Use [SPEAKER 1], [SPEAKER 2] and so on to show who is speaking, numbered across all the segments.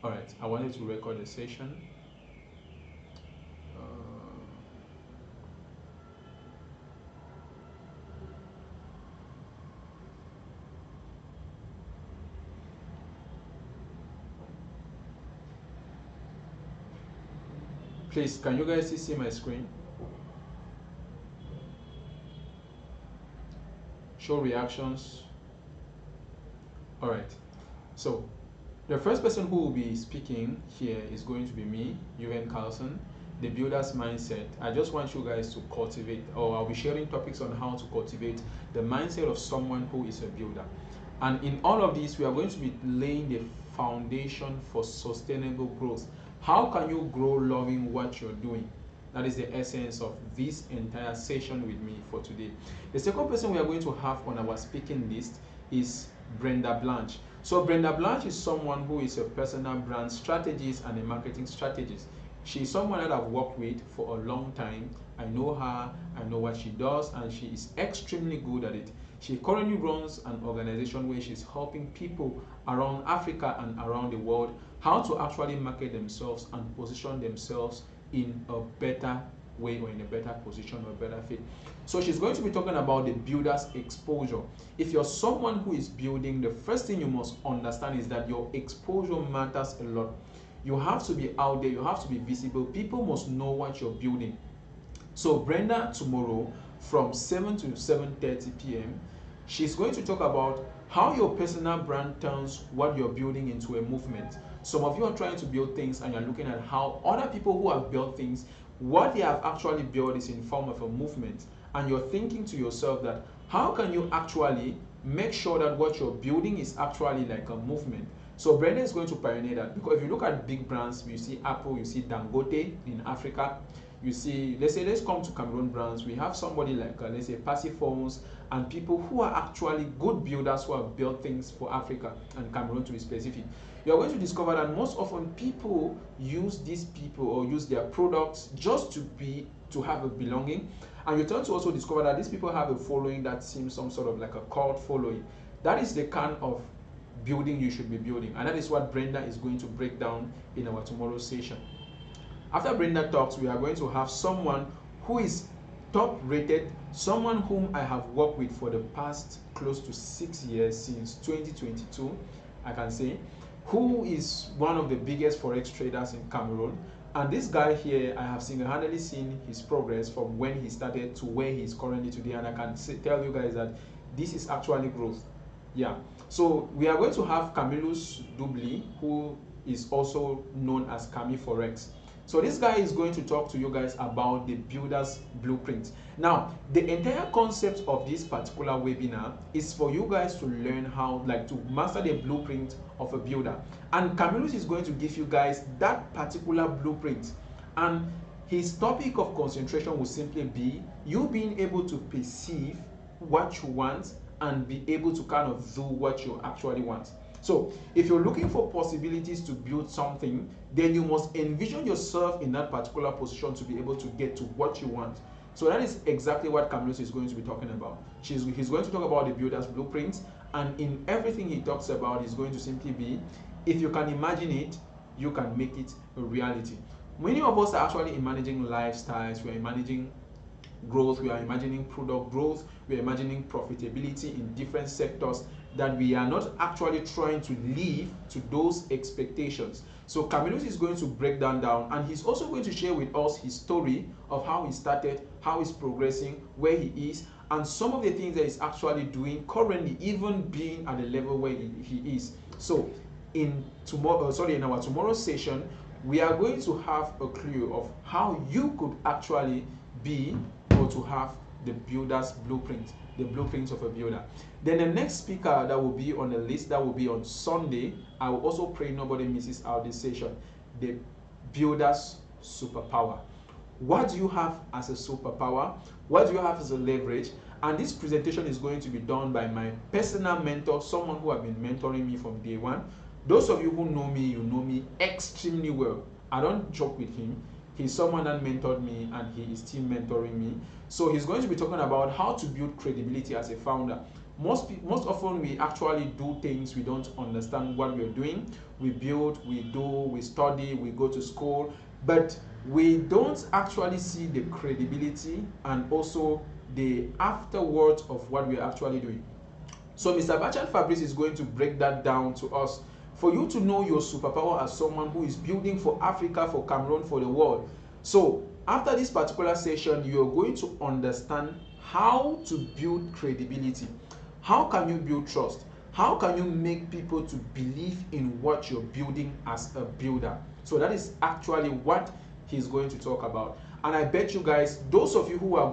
[SPEAKER 1] All right, I wanted to record a session. Uh, please, can you guys still see my screen? Show reactions. All right, so the first person who will be speaking here is going to be me, Juven Carlson, the builder's mindset. I just want you guys to cultivate, or I'll be sharing topics on how to cultivate the mindset of someone who is a builder. And in all of this, we are going to be laying the foundation for sustainable growth. How can you grow loving what you're doing? That is the essence of this entire session with me for today. The second person we are going to have on our speaking list is Brenda Blanche. So Brenda Blanche is someone who is a personal brand strategist and a marketing strategist. She is someone that I've worked with for a long time. I know her, I know what she does, and she is extremely good at it. She currently runs an organization where she's helping people around Africa and around the world how to actually market themselves and position themselves in a better way, or in a better position, or a better fit. So she's going to be talking about the builder's exposure. If you're someone who is building, the first thing you must understand is that your exposure matters a lot. You have to be out there, you have to be visible. People must know what you're building. So Brenda tomorrow from 7 to 7:30 p.m. she's going to talk about how your personal brand turns what you're building into a movement. Some of you are trying to build things and you're looking at how other people who have built things, what they have actually built is in form of a movement, and you're thinking to yourself that how can you actually make sure that what you're building is actually like a movement. So Brenda is going to pioneer that, because if you look at big brands, you see Apple, you see Dangote in Africa, you see, let's come to Cameroon brands. We have somebody like let's say Passiphones, and people who are actually good builders who have built things for Africa and Cameroon to be specific. You are going to discover that most often people use these people or use their products just to have a belonging, and you tend to also discover that these people have a following that seems some sort of like a cult following. That is the kind of building you should be building, and that is what Brenda is going to break down in our tomorrow's session. After Brenda talks, we are going to have someone who is top rated, someone whom I have worked with for the past close to 6 years, since 2022, I can say, who is one of the biggest forex traders in Cameroon. And this guy here, I have single-handedly seen his progress from when he started to where he is currently today, and I can tell you guys that this is actually growth. Yeah. So we are going to have Camillus Dubli, who is also known as Cami Forex. So this guy is going to talk to you guys about the builder's blueprint. Now, the entire concept of this particular webinar is for you guys to learn how, like, to master the blueprint of a builder. And Camillus is going to give you guys that particular blueprint. And his topic of concentration will simply be you being able to perceive what you want and be able to kind of do what you actually want. So if you're looking for possibilities to build something, then you must envision yourself in that particular position to be able to get to what you want. So that is exactly what Camillus is going to be talking about. He's going to talk about the builder's blueprint, and in everything he talks about is going to simply be, if you can imagine it, you can make it a reality. Many of us are actually imagining lifestyles, we are imagining growth, we are imagining product growth, we are imagining profitability in different sectors, that we are not actually trying to live to those expectations. So Camillus is going to break that down, and he's also going to share with us his story of how he started, how he's progressing, where he is, and some of the things that he's actually doing currently, even being at the level where he is. So in our tomorrow's session, we are going to have a clue of how you could actually be or to have the builder's blueprint, the blueprint of a builder. Then the next speaker that will be on the list, that will be on Sunday, I will also pray nobody misses out this session, the builder's superpower. What do you have as a superpower? What do you have as a leverage? And this presentation is going to be done by my personal mentor, someone who has been mentoring me from day one. Those of you who know me, you know me extremely well. I don't joke with him. He's someone that mentored me, and he is still mentoring me. So he's going to be talking about how to build credibility as a founder. most often we actually do things, we don't understand what we're doing. We build, we do, we study, we go to school, but we don't actually see the credibility and also the afterwards of what we're actually doing. So Mr. Bachan Fabrice is going to break that down to us for you to know your superpower as someone who is building for Africa, for Cameroon, for the world. So after this particular session, you're going to understand how to build credibility. How can you build trust? How can you make people to believe in what you're building as a builder? So that is actually what he's going to talk about. And I bet you guys, those of you who are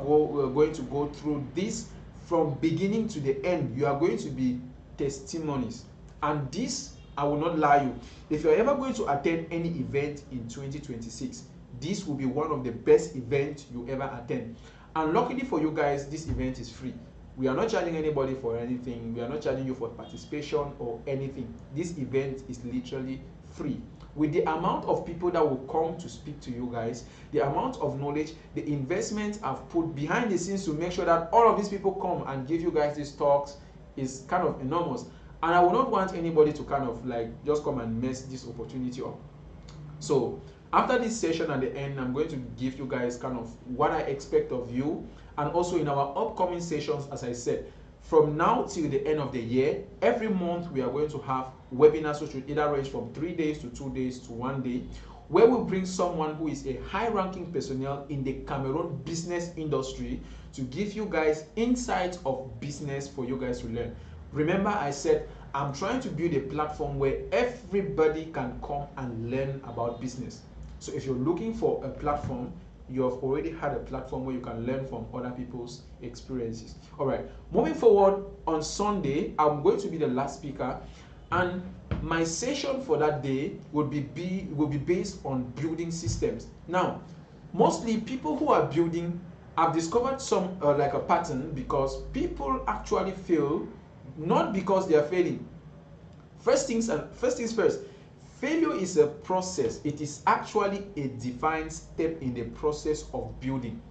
[SPEAKER 1] going to go through this from beginning to the end, you are going to be testimonies. And this, I will not lie you, if you're ever going to attend any event in 2026, this will be one of the best events you ever attend. And luckily for you guys, this event is free. We are not charging anybody for anything. We are not charging you for participation or anything. This event is literally free. With the amount of people that will come to speak to you guys, the amount of knowledge, the investment I've put behind the scenes to make sure that all of these people come and give you guys these talks is kind of enormous. And I will not want anybody to kind of like just come and mess this opportunity up. So after this session at the end, I'm going to give you guys kind of what I expect of you. And also in our upcoming sessions, as I said, from now till the end of the year, every month we are going to have webinars which will either range from 3 days to 2 days to 1 day, where we bring someone who is a high-ranking personnel in the Cameroon business industry to give you guys insights of business for you guys to learn. Remember, I said I'm trying to build a platform where everybody can come and learn about business. So if you're looking for a platform, you have already had a platform where you can learn from other people's experiences. All right, moving forward, on Sunday, I'm going to be the last speaker, and my session for that day will be based on building systems. Now, mostly people who are building, I've discovered some like a pattern, because people actually fail not because they are failing. First things first. Failure is a process. It is actually a defined step in the process of building.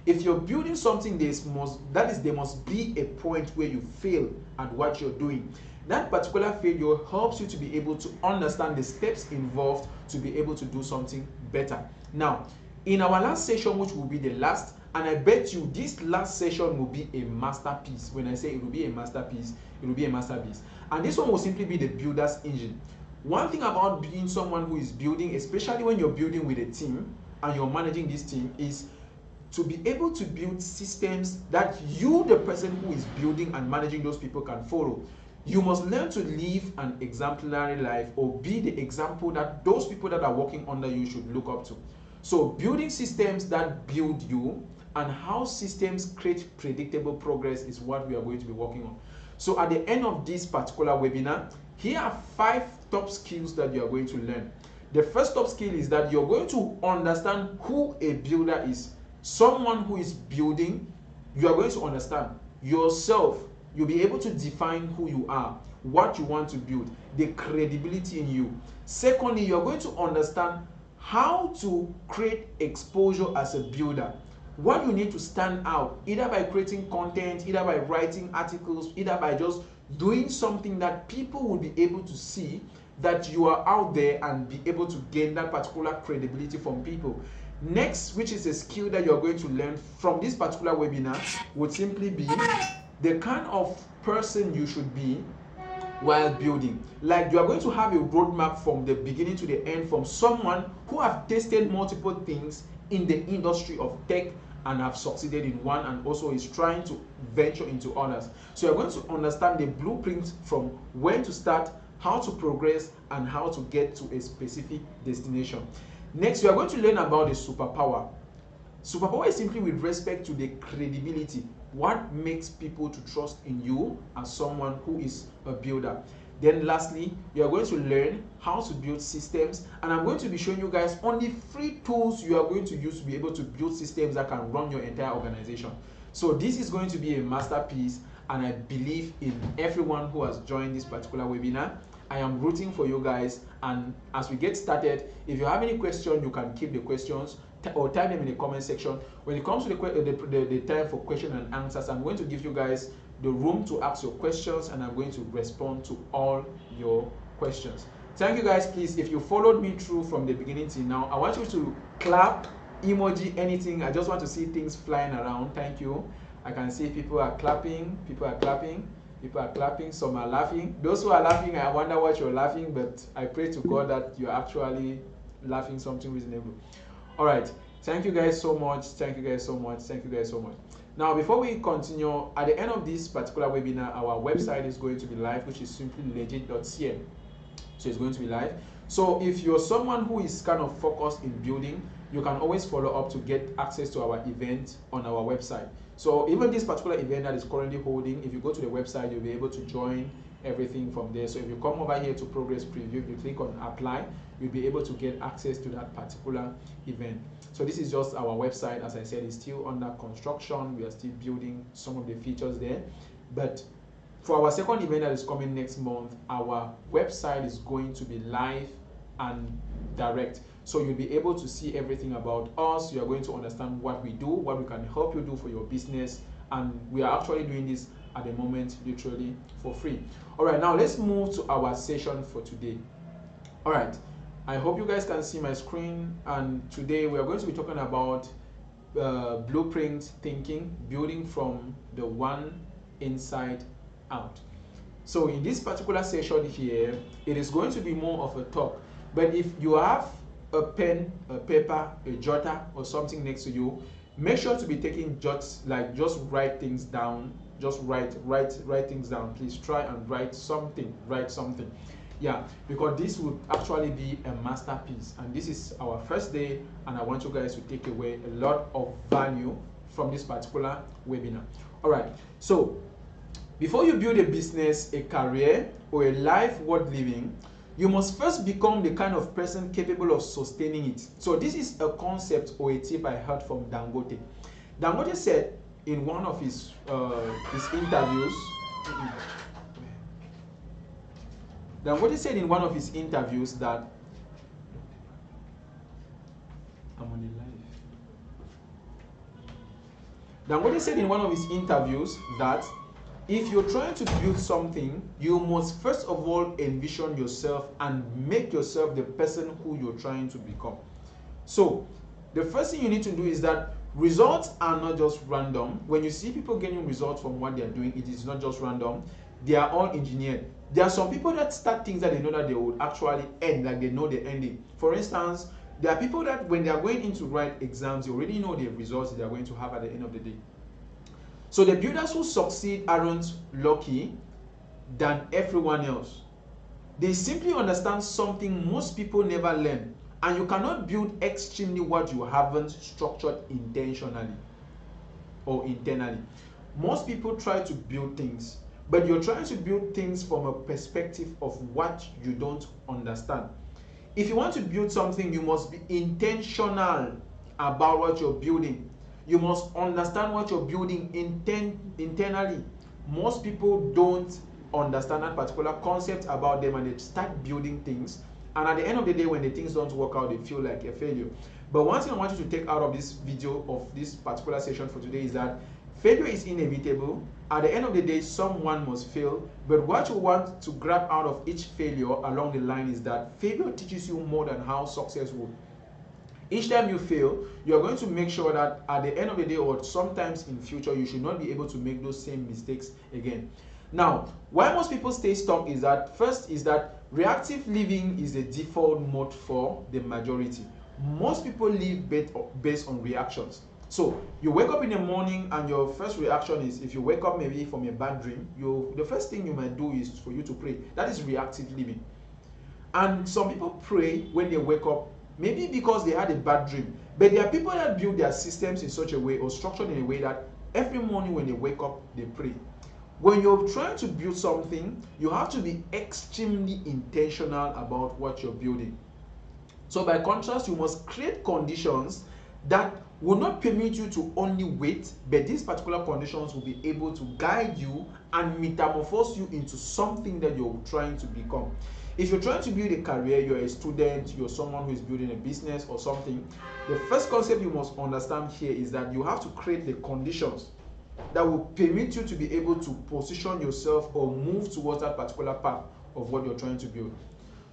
[SPEAKER 1] If you're building something, there must be a point where you fail at what you're doing. That particular failure helps you to be able to understand the steps involved to be able to do something better. Now, in our last session, which will be the last, and I bet you this last session will be a masterpiece. When I say it will be a masterpiece, it will be a masterpiece. And this one will simply be the builder's engine. One thing about being someone who is building, especially when you're building with a team and you're managing this team, is to be able to build systems that you, the person who is building and managing those people, can follow. You must learn to live an exemplary life, or be the example that those people that are working under you should look up to. So building systems that build you and how systems create predictable progress is what we are going to be working on. So at the end of this particular webinar, here are 5 top skills that you are going to learn. The first top skill is that you're going to understand who a builder is. Someone who is building, you are going to understand yourself. You'll be able to define who you are, what you want to build, the credibility in you. Secondly, you're going to understand how to create exposure as a builder. What you need to stand out, either by creating content, either by writing articles, either by just doing something that people will be able to see that you are out there and be able to gain that particular credibility from people. Next, which is a skill that you're going to learn from this particular webinar, would simply be the kind of person you should be while building. Like, you are going to have a roadmap from the beginning to the end from someone who have tested multiple things in the industry of tech and have succeeded in one, and also is trying to venture into others. So you're going to understand the blueprint from when to start, how to progress, and how to get to a specific destination. Next, you are going to learn about the superpower. Superpower is simply with respect to the credibility. What makes people to trust in you as someone who is a builder. Then lastly, you are going to learn how to build systems, and I'm going to be showing you guys only free tools you are going to use to be able to build systems that can run your entire organization. So this is going to be a masterpiece, and I believe in everyone who has joined this particular webinar. I am rooting for you guys, and as we get started, if you have any question, you can keep the questions or type them in the comment section. When it comes to the time for question and answers, I'm going to give you guys the room to ask your questions, and I'm going to respond to all your questions. Thank you guys. Please, if you followed me through from the beginning till now, I want you to clap, emoji, anything. I just want to see things flying around. Thank you. I can see people are clapping, people are clapping, people are clapping, some are laughing. Those who are laughing, I wonder what you're laughing, but I pray to God that you're actually laughing something reasonable. All right. Thank you guys so much. Thank you guys so much. Thank you guys so much. Now, before we continue, at the end of this particular webinar, our website is going to be live, which is simply legit.cm. So it's going to be live. So if you're someone who is kind of focused in building, you can always follow up to get access to our event on our website. So even this particular event that is currently holding, if you go to the website, you'll be able to join everything from there. So if you come over here to Progress Preview, you click on Apply, you'll be able to get access to that particular event. So this is just our website. As I said, it's still under construction. We are still building some of the features there. But for our second event that is coming next month, our website is going to be live and direct. So you'll be able to see everything about us. You are going to understand what we do, what we can help you do for your business. And we are actually doing this at the moment literally for free. All right, now let's move to our session for today. All right, I hope you guys can see my screen. And today we are going to be talking about blueprint thinking, building from the one inside out. So in this particular session here, it is going to be more of a talk. But if you have a pen, a paper, a jotter, or something next to you, make sure to be taking jots, like just write things down. Just write things down. Please try and write something. Yeah, because this would actually be a masterpiece, and this is our first day, and I want you guys to take away a lot of value from this particular webinar. All right, so before you build a business, a career, or a life worth living, you must first become the kind of person capable of sustaining it. So this is a concept or a tip I heard from Dangote. Dangote said in one of his interviews, that Dangote said in one of his interviews that if you're trying to build something, you must first of all envision yourself and make yourself the person who you're trying to become. So the first thing you need to do is that results are not just random. When you see people getting results from what they are doing, it is not just random. They are all engineered. There are some people that start things that they know that they would actually end, like they know the ending. For instance, there are people that when they are going in to write exams, they already know the results they are going to have at the end of the day. So the builders who succeed aren't lucky than everyone else. They simply understand something most people never learn. And you cannot build extremely what you haven't structured intentionally or internally. Most people try to build things, but you're trying to build things from a perspective of what you don't understand. If you want to build something, you must be intentional about what you're building. You must understand what you're building internally. Most people don't understand that particular concept about them, and they start building things. And at the end of the day, when the things don't work out, they feel like a failure. But one thing I want you to take out of this video, of this particular session for today, is that failure is inevitable. At the end of the day, someone must fail. But what you want to grab out of each failure along the line is that failure teaches you more than how success would. Each time you fail, you are going to make sure that at the end of the day, or sometimes in future, you should not be able to make those same mistakes again. Now, why most people stay stuck is that, first is that reactive living is the default mode for the majority. Most people live based on reactions. So you wake up in the morning and your first reaction is, if you wake up maybe from a bad dream, the first thing you might do is for you to pray. That is reactive living. And some people pray when they wake up, maybe because they had a bad dream. But there are people that build their systems in such a way, or structured in a way, that every morning when they wake up, they pray. When you're trying to build something, you have to be extremely intentional about what you're building. So by contrast, you must create conditions that will not permit you to only wait, but these particular conditions will be able to guide you and metamorphose you into something that you're trying to become. If you're trying to build a career, you're a student, you're someone who is building a business or something, the first concept you must understand here is that you have to create the conditions that will permit you to be able to position yourself or move towards that particular path of what you're trying to build.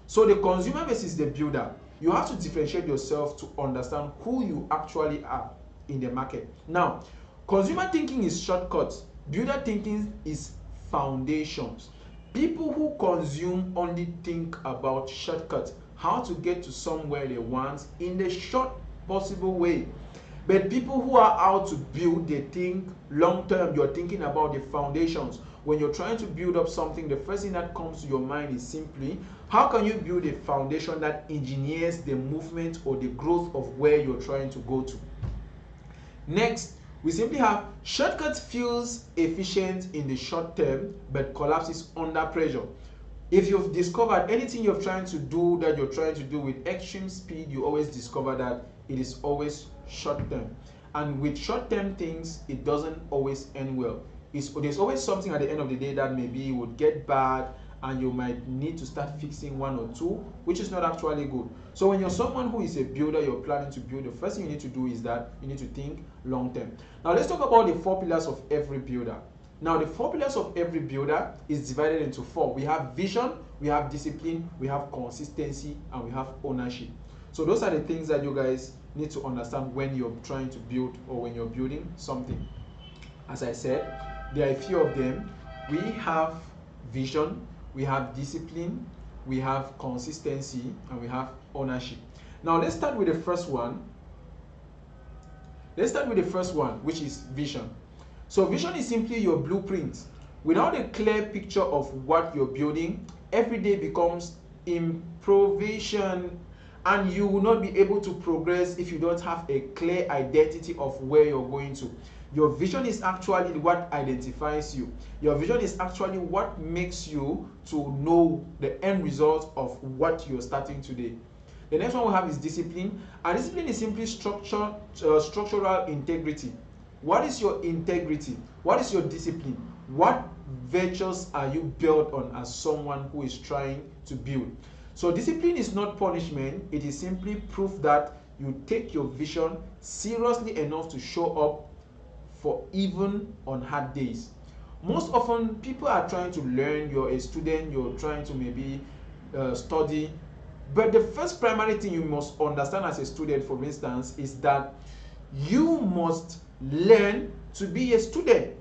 [SPEAKER 1] So the consumer versus the builder, you have to differentiate yourself to understand who you actually are in the market. Now, consumer thinking is shortcuts. Builder thinking is foundations. People who consume only think about shortcuts, how to get to somewhere they want in the short possible way. But people who are out to build, they think long term. You're thinking about the foundations. When you're trying to build up something, the first thing that comes to your mind is simply, how can you build a foundation that engineers the movement or the growth of where you're trying to go to? Next, we simply have shortcut feels efficient in the short term but collapses under pressure. If you've discovered anything you're trying to do that you're trying to do with extreme speed, you always discover that it is always short term. And with short term things, it doesn't always end well. There's always something at the end of the day that maybe would get bad and you might need to start fixing one or two, which is not actually good. So when you're someone who is a builder, you're planning to build, the first thing you need to do is that you need to think long term. Now let's talk about the 4 pillars of every builder. Now the 4 pillars of every builder is divided into 4. We have vision, we have discipline, we have consistency, and we have ownership. So those are the things that you guys need to understand when you're trying to build or when you're building something. As I said, there are a few of them. We have vision, we have discipline, we have consistency, and we have ownership. Now let's start with the first one. Which is vision. So vision is simply your blueprint. Without a clear picture of what you're building, every day becomes improvisation, and you will not be able to progress if you don't have a clear identity of where you're going to. Your vision is actually what identifies you. Your vision is actually what makes you to know the end result of what you're starting today. The next one we have is discipline. And discipline is simply structural integrity. What is your integrity? What is your discipline? What virtues are you built on as someone who is trying to build? So discipline is not punishment. It is simply proof that you take your vision seriously enough to show up for even on hard days. Most often people are trying to learn. You're a student, you're trying to maybe study, but the first primary thing you must understand as a student, for instance, is that you must learn to be a student.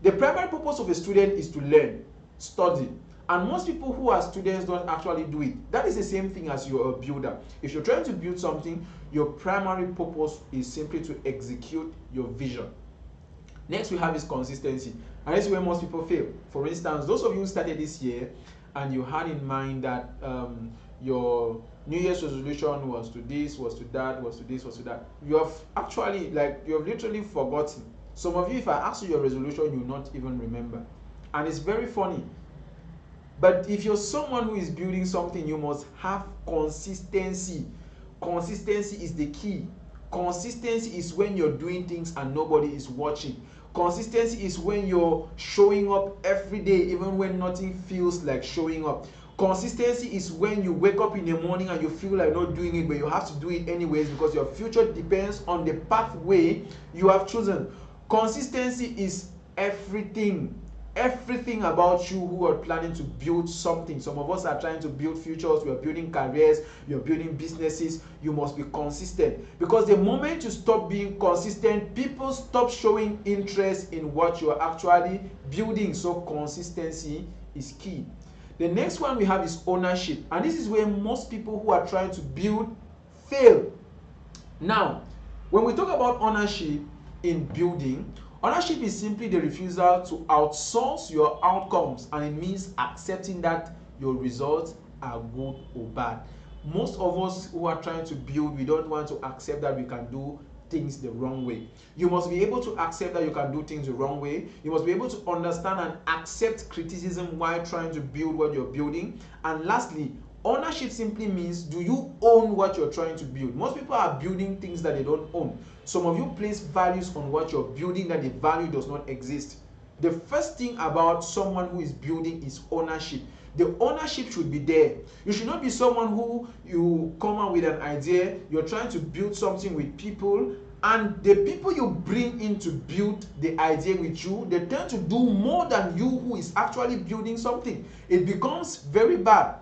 [SPEAKER 1] The primary purpose of a student is to learn, study. And most people who are students don't actually do it. That is the same thing as you're a builder. If you're trying to build something, your primary purpose is simply to execute your vision. Next we have is consistency. And this is where most people fail. For instance, those of you who started this year and you had in mind that your New Year's resolution was to this, was to that, was to this, was to that. You have actually, you have literally forgotten. Some of you, if I ask you your resolution, you will not even remember. And it's very funny. But if you're someone who is building something, you must have consistency. Consistency is the key. Consistency is when you're doing things and nobody is watching. Consistency is when you're showing up every day, even when nothing feels like showing up. Consistency is when you wake up in the morning and you feel like not doing it, but you have to do it anyways because your future depends on the pathway you have chosen. Consistency is everything. Everything about you who are planning to build something. Some of us are trying to build futures. We are building careers. You are building businesses. You must be consistent. Because the moment you stop being consistent, people stop showing interest in what you are actually building. So consistency is key. The next one we have is ownership. And this is where most people who are trying to build fail. Now, when we talk about ownership in building, ownership is simply the refusal to outsource your outcomes, and it means accepting that your results are good or bad. Most of us who are trying to build, we don't want to accept that we can do things the wrong way. You must be able to accept that you can do things the wrong way. You must be able to understand and accept criticism while trying to build what you're building. And lastly, ownership simply means, do you own what you're trying to build? Most people are building things that they don't own. Some of you place values on what you're building that the value does not exist. The first thing about someone who is building is ownership. The ownership should be there. You should not be someone who you come out with an idea, you're trying to build something with people, And the people you bring in to build the idea with you, they tend to do more than you who is actually building something. It becomes very bad.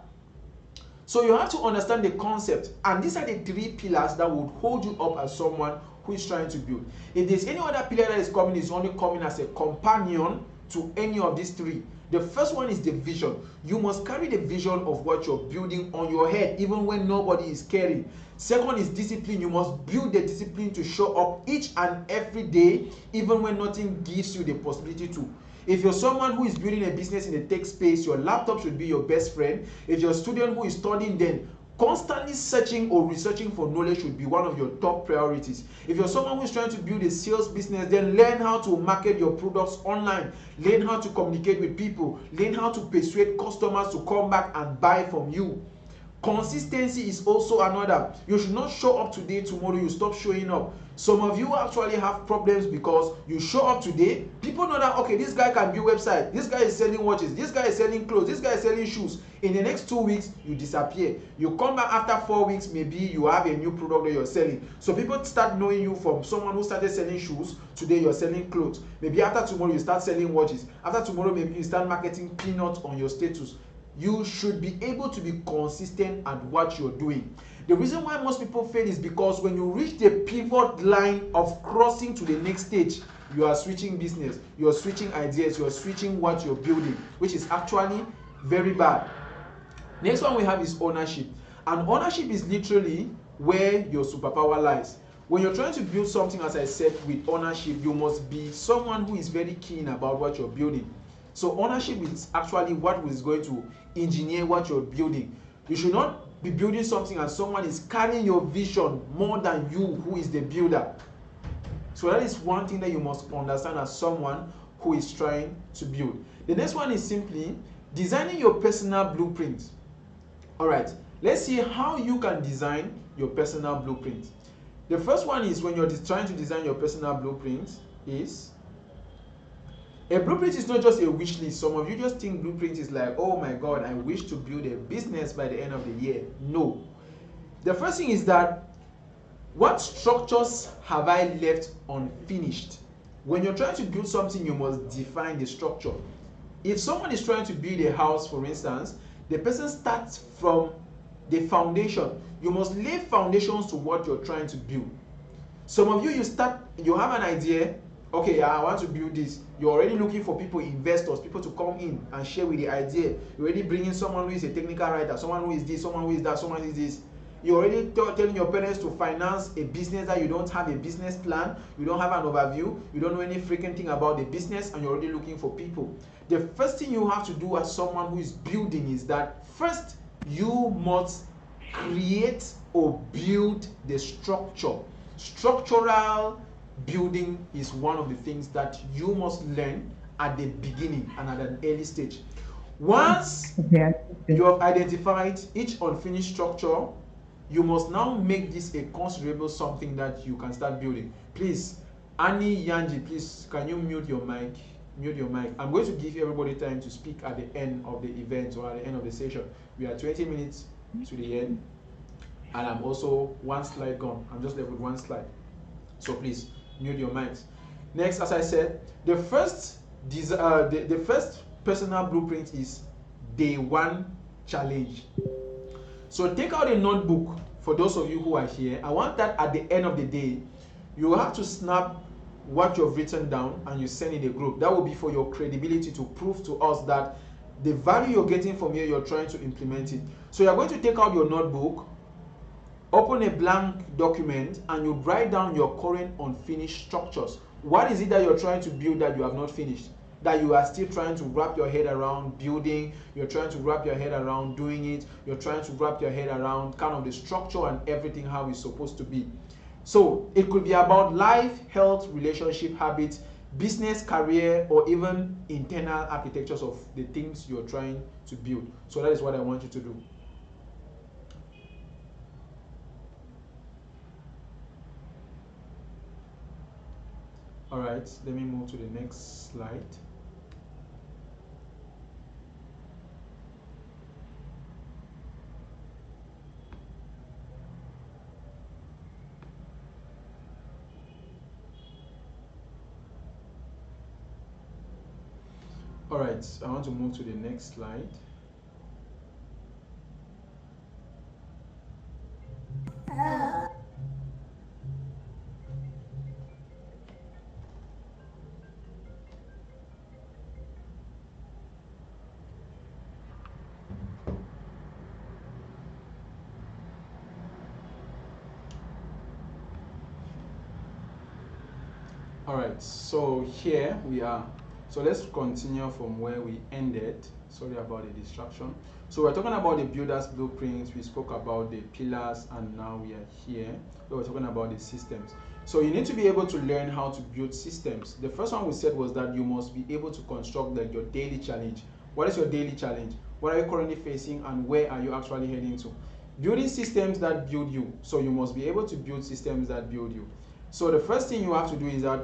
[SPEAKER 1] So you have to understand the concept, and these are the three pillars that would hold you up as someone who is trying to build. If there's any other pillar that is coming, it's only coming as a companion to any of these three. The first one is the vision. You must carry the vision of what you're building on your head even when nobody is caring. Second is discipline. You must build the discipline to show up each and every day even when nothing gives you the possibility to. If you're someone who is building a business in the tech space, your laptop should be your best friend. If you're a student who is studying, then constantly searching or researching for knowledge should be one of your top priorities. If you're someone who is trying to build a sales business, then learn how to market your products online. Learn how to communicate with people. Learn how to persuade customers to come back and buy from you. Consistency is also another. You should not show up today, tomorrow you stop showing up. Some of you actually have problems because you show up today, people know that, okay, this guy can build website, this guy is selling watches, this guy is selling clothes, this guy is selling shoes. In the next 2 weeks, you disappear. You come back after 4 weeks, maybe you have a new product that you're selling. So people start knowing you from someone who started selling shoes, today you're selling clothes. Maybe after tomorrow you start selling watches. After tomorrow, maybe you start marketing peanuts on your status. You should be able to be consistent at what you're doing. The reason why most people fail is because when you reach the pivot line of crossing to the next stage, you are switching business, you are switching ideas, you are switching what you're building, which is actually very bad. Next one we have is ownership. And ownership is literally where your superpower lies. When you're trying to build something, as I said, with ownership, you must be someone who is very keen about what you're building. So ownership is actually what is going to engineer what you're building. You should not be building something and someone is carrying your vision more than you who is the builder. So that is one thing that you must understand as someone who is trying to build. The next one is simply designing your personal blueprint. Alright, let's see how you can design your personal blueprint. The first one is when you're trying to design your personal blueprint is a blueprint is not just a wish list. Some of you just think blueprint is like, oh my God, I wish to build a business by the end of the year. No. The first thing is that what structures have I left unfinished? When you're trying to build something, you must define the structure. If someone is trying to build a house, for instance, the person starts from the foundation. You must lay foundations to what you're trying to build. Some of you, you have an idea, okay, I want to build this. You're already looking for people, investors, people to come in and share with the idea. You're already bringing someone who is a technical writer, someone who is this, someone who is that, someone who is this. You're already telling your parents to finance a business that you don't have a business plan, you don't have an overview, you don't know any freaking thing about the business, and you're already looking for people. The first thing you have to do as someone who is building is that first you must create or build the structure. Structural building is one of the things that you must learn at the beginning and at an early stage. Once you have identified each unfinished structure, you must now make this a considerable something that you can start building. Please, Annie Yanji, please, can you mute your mic? Mute your mic. I'm going to give everybody time to speak at the end of the event or at the end of the session. We are 20 minutes to the end, and I'm also one slide gone. I'm just left with one slide. So please, mute your mics. Next, as I said, the first personal blueprint is day one challenge. So take out a notebook. For those of you who are here, I want that at the end of the day, you have to snap what you've written down and you send in a group. That will be for your credibility to prove to us that the value you're getting from here, you're trying to implement it. So you're going to take out your notebook, open a blank document, and you write down your current unfinished structures. What is it that you're trying to build that you have not finished? That you are still trying to wrap your head around building, you're trying to wrap your head around doing it, you're trying to wrap your head around kind of the structure and everything, how it's supposed to be. So it could be about life, health, relationship, habits, business, career, or even internal architectures of the things you're trying to build. So that is what I want you to do. All right, let me move to the next slide. All right, I want to move to the next slide. All right, so here we are. So let's continue from where we ended. Sorry about the distraction. So we're talking about the builder's blueprints. We spoke about the pillars, and now we are here. We're talking about the systems. So you need to be able to learn how to build systems. The first one we said was that you must be able to construct like your daily challenge. What is your daily challenge? What are you currently facing, and where are you actually heading to? Building systems that build you. So you must be able to build systems that build you. So the first thing you have to do is that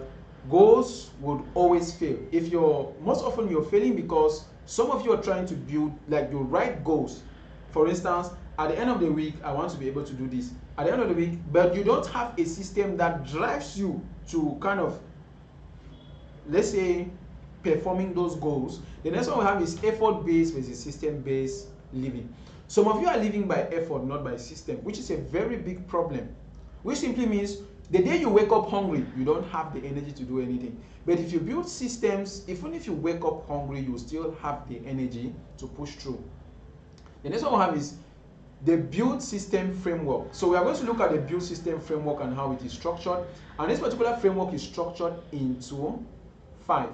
[SPEAKER 1] goals would always fail. If you're most often you're failing because some of you are trying to build, like, you write goals. For instance, at the end of the week I want to be able to do this at the end of the week, but you don't have a system that drives you to kind of, let's say, performing those goals. The next one we have is effort based versus system based living. Some of you are living by effort, not by system, which is a very big problem, which simply means the day you wake up hungry, you don't have the energy to do anything. But if you build systems, even if you wake up hungry, you still have the energy to push through. The next one we have is the build system framework. So we are going to look at the build system framework and how it is structured. And this particular framework is structured into 5.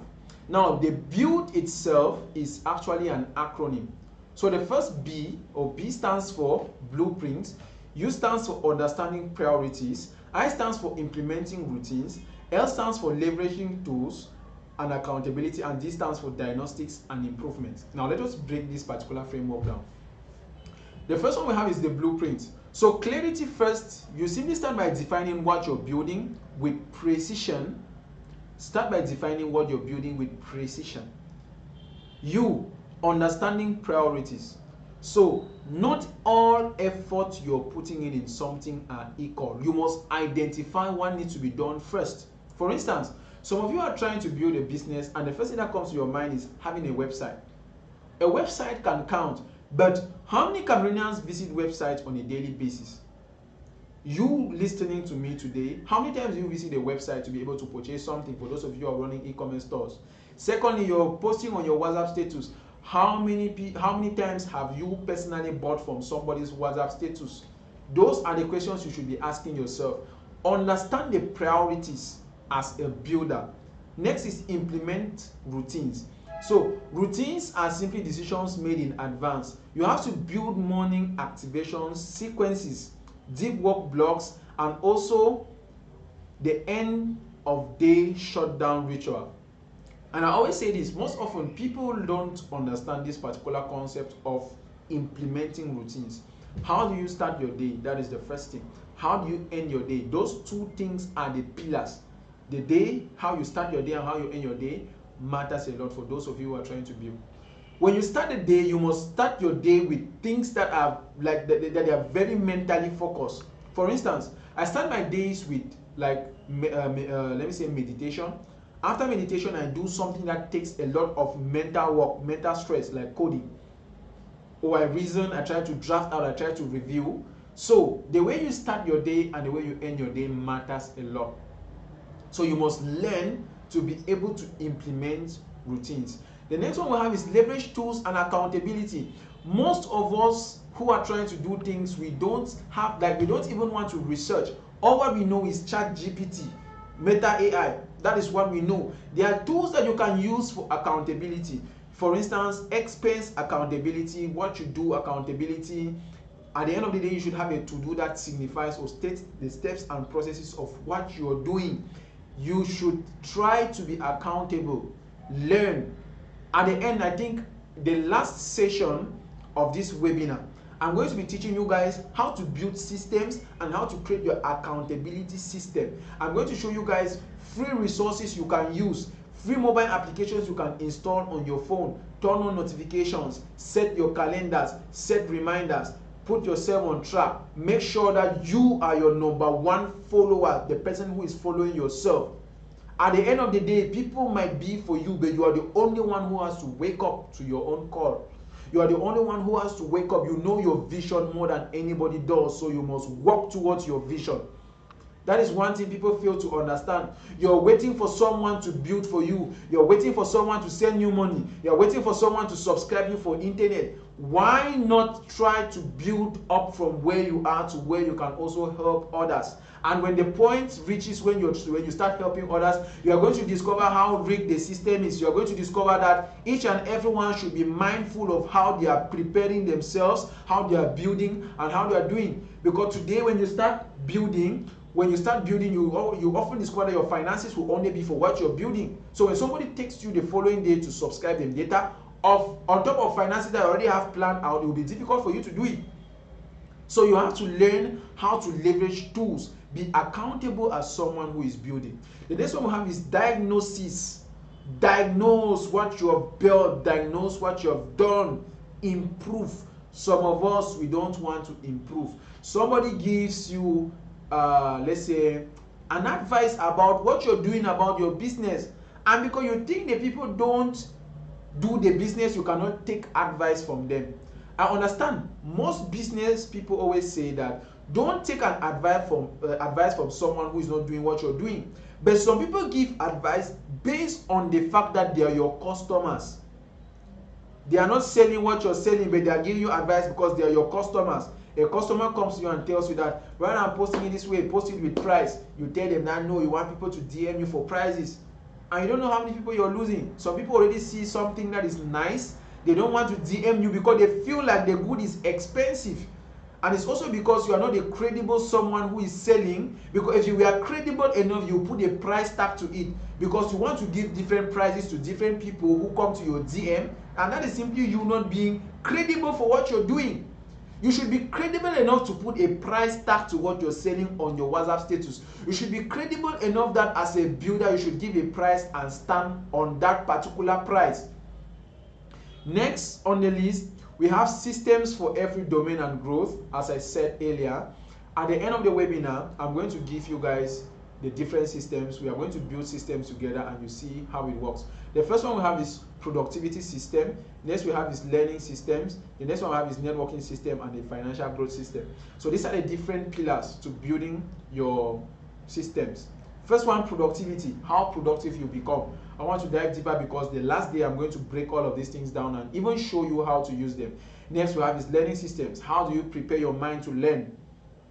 [SPEAKER 1] Now, the build itself is actually an acronym. So the first B, or B, stands for blueprint. U stands for understanding priorities. I stands for implementing routines. L stands for leveraging tools and accountability. And D stands for diagnostics and improvement. Now let us break this particular framework down. The first one we have is the blueprint. So clarity first. You simply start by defining what you're building with precision. Start by defining what you're building with precision. You, understanding priorities. So not all effort you're putting in something are equal. You must identify what needs to be done first. For instance, some of you are trying to build a business and the first thing that comes to your mind is having a website. A website can count, but how many Cameroonians visit websites on a daily basis? You listening to me today, how many times do you visit a website to be able to purchase something, for those of you who are running e-commerce stores? Secondly, you're posting on your WhatsApp status. How many times have you personally bought from somebody's WhatsApp status? Those are the questions you should be asking yourself. Understand the priorities as a builder. Next is implement routines. So routines are simply decisions made in advance. You have to build morning activations, sequences, deep work blocks, and also the end of day shutdown ritual. And I always say this, most often people don't understand this particular concept of implementing routines. How do you start your day? That is the first thing. How do you end your day? Those two things are the pillars. The day, how you start your day and how you end your day, matters a lot for those of you who are trying to build. When you start the day, you must start your day with things that are like that are very mentally focused. For instance, I start my days with like let me say meditation. After meditation, I do something that takes a lot of mental work, mental stress, like coding. Or I reason, I try to draft out, I try to review. So the way you start your day and the way you end your day matters a lot. So you must learn to be able to implement routines. The next one we have is leverage tools and accountability. Most of us who are trying to do things, we don't even want to research. All what we know is ChatGPT, Meta AI. That is what we know. There are tools that you can use for accountability. For instance, expense accountability, what you do accountability. At the end of the day, you should have a to-do that signifies or states the steps and processes of what you are doing. You should try to be accountable. Learn. At the end, I think the last session of this webinar, I'm going to be teaching you guys how to build systems and how to create your accountability system. I'm going to show you guys free resources you can use, free mobile applications you can install on your phone, turn on notifications, set your calendars, set reminders, put yourself on track. Make sure that you are your number one follower, the person who is following yourself. At the end of the day, people might be for you, but you are the only one who has to wake up to your own call. You are the only one who has to wake up. You know your vision more than anybody does, so you must work towards your vision. That is one thing people fail to understand. You're waiting for someone to build for you. You're waiting for someone to send you money. You're waiting for someone to subscribe you for internet. Why not try to build up from where you are to where you can also help others? And when the point reaches when you start helping others, you are going to discover how rigged the system is. You are going to discover that each and everyone should be mindful of how they are preparing themselves, how they are building, and how they are doing. Because today, when you start building, you often discover that your finances will only be for what you're building. So when somebody texts you the following day to subscribe them data, on top of finances that you already have planned out, it will be difficult for you to do it. So you have to learn how to leverage tools. Be accountable as someone who is building. The next one we have is diagnosis. Diagnose what you have built, diagnose what you have done, improve. Some of us, we don't want to improve. Somebody gives you let's say an advice about what you're doing about your business, and because you think the people don't do the business, you cannot take advice from them. I understand most business people always say that don't take an advice from someone who is not doing what you're doing, but some people give advice based on the fact that they are your customers. They are not selling what you're selling, but they are giving you advice because they are your customers. A customer comes to you and tells you that when I'm posting it this way, post it with price. You tell them that no, you want people to DM you for prices, and you don't know how many people you're losing. Some people already see something that is nice, they don't want to DM you because they feel like the good is expensive. And it's also because you are not a credible someone who is selling, because if you were credible enough, you put a price tag to it, because you want to give different prices to different people who come to your DM, and that is simply you not being credible for what you're doing. You should be credible enough to put a price tag to what you're selling on your WhatsApp status. You should be credible enough that as a builder, you should give a price and stand on that particular price. Next on the list, we have systems for every domain and growth. As I said earlier, at the end of the webinar, I'm going to give you guys the different systems. We are going to build systems together and you see how it works. The first one we have is productivity system. Next we have is learning systems. The next one we have is networking system and the financial growth system. So these are the different pillars to building your systems. First one, productivity, how productive you become. I want to dive deeper because the last day I'm going to break all of these things down and even show you how to use them. Next we have is learning systems. How do you prepare your mind to learn?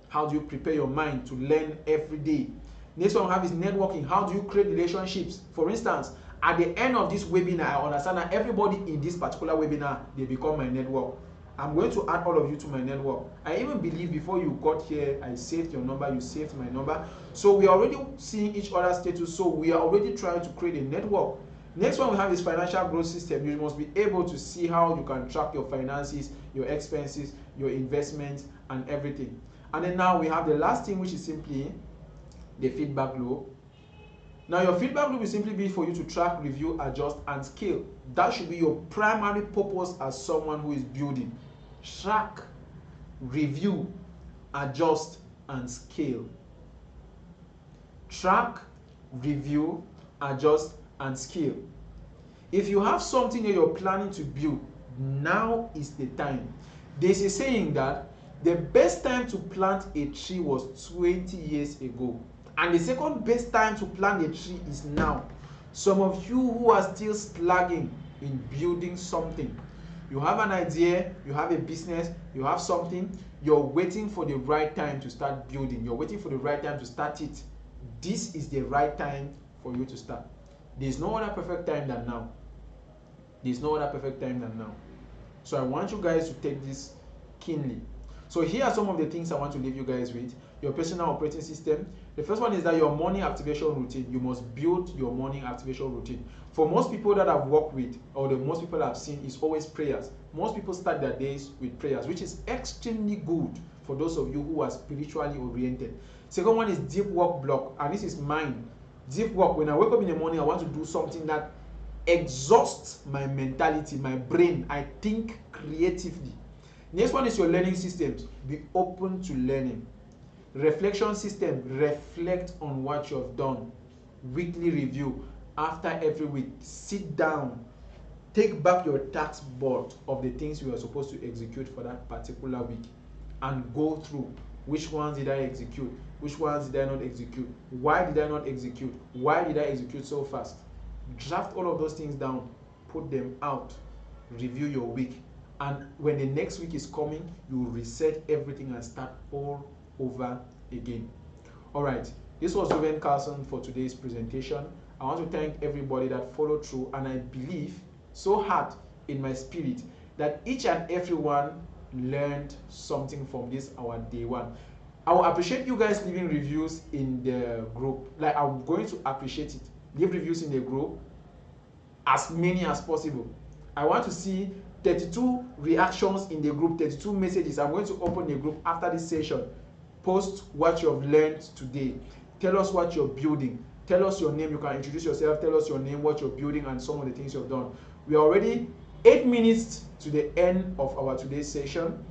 [SPEAKER 1] How do you prepare your mind to learn every day? Next one we have is networking. How do you create relationships? For instance, at the end of this webinar, I understand that everybody in this particular webinar, they become my network. I'm going to add all of you to my network. I even believe before you got here, I saved your number, you saved my number. So we are already seeing each other's status. So we are already trying to create a network. Next one we have is financial growth system. You must be able to see how you can track your finances, your expenses, your investments, and everything. And then now we have the last thing, which is simply the feedback loop. Now your feedback loop will simply be for you to track, review, adjust, and scale. That should be your primary purpose as someone who is building. Track, review, adjust, and scale. Track, review, adjust, and scale. If you have something that you're planning to build, now is the time. There's a saying that the best time to plant a tree was 20 years ago. And the second best time to plant a tree is now. Some of you who are still slugging in building something, you have an idea, you have a business, you have something, you're waiting for the right time to start building. You're waiting for the right time to start it. This is the right time for you to start. There's no other perfect time than now. There's no other perfect time than now. So I want you guys to take this keenly. So here are some of the things I want to leave you guys with. Your personal operating system. The first one is that your morning activation routine. You must build your morning activation routine. For most people that I've worked with, or the most people I've seen, is always prayers. Most people start their days with prayers, which is extremely good for those of you who are spiritually oriented. Second one is deep work block, and this is mine. Deep work. When I wake up in the morning, I want to do something that exhausts my mentality, my brain. I think creatively. Next one is your learning systems. Be open to learning. Reflection system. Reflect on what you have done. weekly review. After every week, sit down, take back your task board of the things you are supposed to execute for that particular week and go through which ones did I execute, which ones did I not execute, why did I not execute, why did I execute so fast. Draft all of those things down, put them out, review your week, and when the next week is coming, you reset everything and start all over again. All right, this was Ruben Carlson for today's presentation. I want to thank everybody that followed through, and I believe so hard in my spirit that each and every one learned something from this our day one. I will appreciate you guys leaving reviews in the group. Like, I'm going to appreciate it. Leave reviews in the group, as many as possible. I want to see 32 reactions in the group, 32 messages. I'm going to open the group after this session. Post what you have learned today. Tell us what you're building. Tell us your name. You can introduce yourself. Tell us your name, what you're building, and some of the things you've done. We are already 8 minutes to the end of our today's session.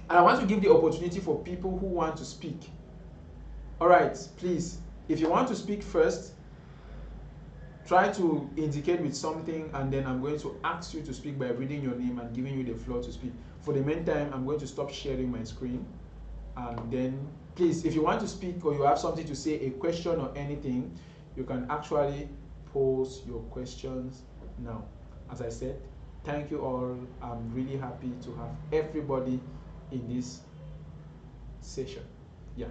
[SPEAKER 1] And I want to give the opportunity for people who want to speak. All right, please, if you want to speak first, try to indicate with something, and then I'm going to ask you to speak by reading your name and giving you the floor to speak. For the meantime, I'm going to stop sharing my screen. And then, please, if you want to speak or you have something to say, a question or anything, you can actually pose your questions now. As I said, thank you all. I'm really happy to have everybody in this session. Yeah.